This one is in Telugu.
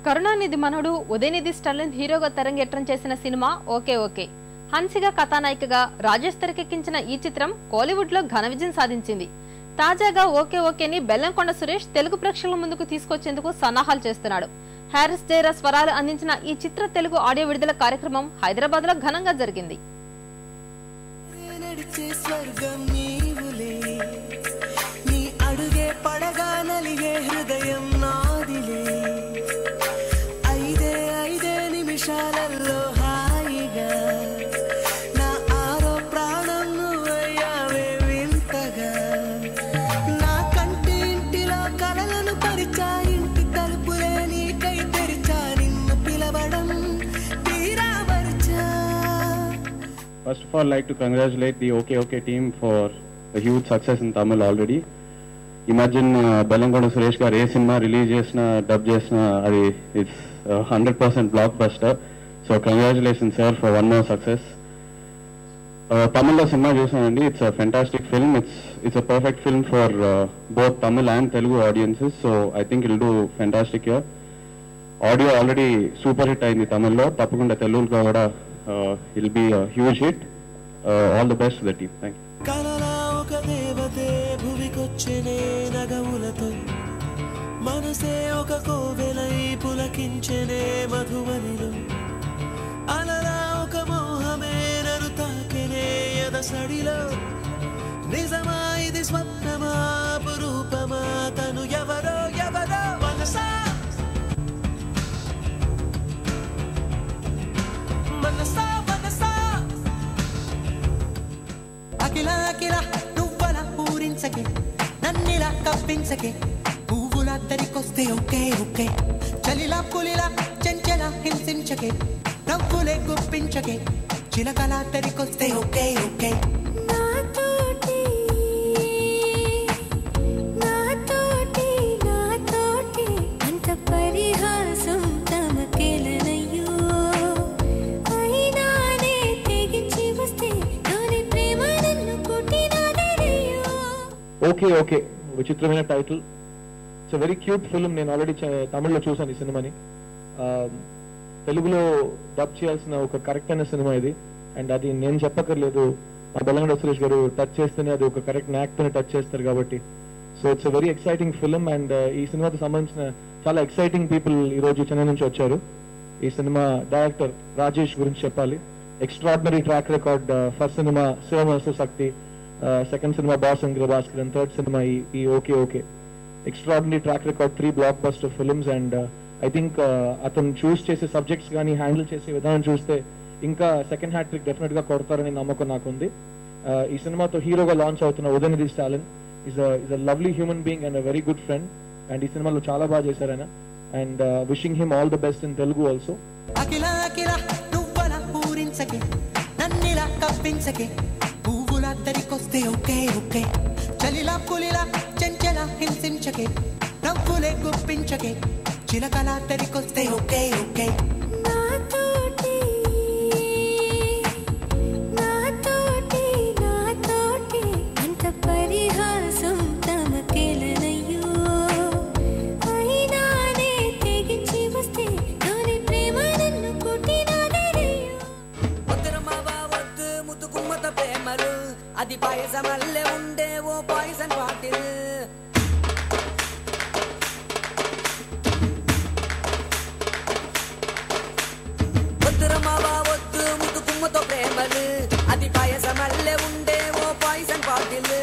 కరుణానిధి మనోడు ఉదయనిధి స్టాలిన్ హీరోగా తెరంగేట్రం చేసిన సినిమా ఓకే ఓకే. హన్సిగా కథానాయికగా రాజేష్ తెరకెక్కించిన ఈ చిత్రం కోలీవుడ్ లో ఘన విజయం సాధించింది. తాజాగా ఓకే ఓకేని బెల్లంకొండ సురేష్ తెలుగు ప్రేక్షకుల ముందుకు తీసుకొచ్చేందుకు సన్నాహాలు చేస్తున్నాడు. హారిస్ జైరా స్వరాలు అందించిన ఈ చిత్ర తెలుగు ఆడియో విడుదల కార్యక్రమం హైదరాబాద్ లో ఘనంగా జరిగింది. First of all, I'd like to congratulate the OK OK team for a huge success in Tamil already. Imagine Bellankonda Suresh garu A cinema release చేసినా డబ్ చేసినా అది it's 100% blockbuster. So congratulations sir for one more success. Tamil lo cinema chusanandi. It's a fantastic film. It's a perfect film for both Tamil and Telugu audiences. So I think it'll do fantastic here. Audio already super hit ayindi Tamil lo. Tappakunda Telugu lo kuda it'll be a huge hit. All the best to the team. Thank you. Kalala oka devate bhuvikochene nagavulato manase oka kovelai pulakinchene madhuvanilo alala oka mohame nanu taakene yadasadilo nijama idi swapnama apurupama tanu yavaro yavaro manasa manasa manasa akila akila nuvvala purinsake nannila kappinchake puvula darikoste okay okay chalila pulila chanchela hinsinchake navvule guppinchake chilakala darikoste okay okay anta parihasam tamakelanayo ainane teginchi vaste nani prema nannu kuttinadariyo. Okay okay విచిత్రమైన title. It's very cute film. నేను ఆల్రెడీ తమిళ్లో చూసాను ఈ సినిమాని. తెలుగులో డబ్ చేయాల్సిన ఒక కరెక్ట్ అయిన సినిమా ఇది. అండ్ అది నేను చెప్పక్కర్లేదు, మా బెల్లంకొండ సురేష్ గారు టచ్ చేస్తేనే అది ఒక కరెక్ట్ యాక్ట్ ని టచ్ చేస్తారు కాబట్టి. So it's very exciting film. And ఈ సినిమాకి సంబంధించిన చాలా ఎక్సైటింగ్ పీపుల్ ఈ రోజు చెన్నై నుంచి వచ్చారు. ఈ సినిమా డైరెక్టర్ రాజేష్ గురించి చెప్పాలి. Extraordinary track record. ఫస్ట్ సినిమా శివమనసు శక్తి, సెకండ్ సినిమా Boss and Bhaskar, and third సినిమా ఈ okay okay. Extraordinary track record, 3 blockbuster films. And I think అతను చూస్ చేసే సబ్జెక్ట్స్ కానీ హ్యాండిల్ చేసే విధానం చూస్తే ఇంకా సెకండ్ హ్యాట్రిక్ డెఫినెట్ గా కొడతారని నమ్మకం నాకుంది. ఈ సినిమాతో హీరోగా లాంచ్ అవుతున్న Udhayanidhi Stalin is a lovely human being and a very good friend. And ఈ సినిమాలో చాలా బాగా చేశారు ఆయన. And wishing him all the best in Telugu also. Akhila Akhila నువ్వల పూరించకే నన్నిలా కప్పించకే పువ్వుల దరికొస్తే ఓకే ఓకే చలిలా పులిలా చెంచల హింసించకే నవ్వులే గుప్పించకే చిలకల దరికొస్తే ఓకే ఓకే అంత పరిహాసం తమకేలనయ్యో అయినానే తెగించి వస్తే నాని ప్రేమ నన్ను కొట్టినాదరయ్యో. వద్దరమావా వద్దు ముద్దు కుమ్మత ప్రేమలు అది పాయసమల్లే ఉండే ఓ పాయసన్ బాటిల్. వద్దరమావా వద్దు ముద్దు కుమ్మతో ప్రేమలు అది పాయసమల్లే ఉండే ఓ పాయసన్ బాటిల్.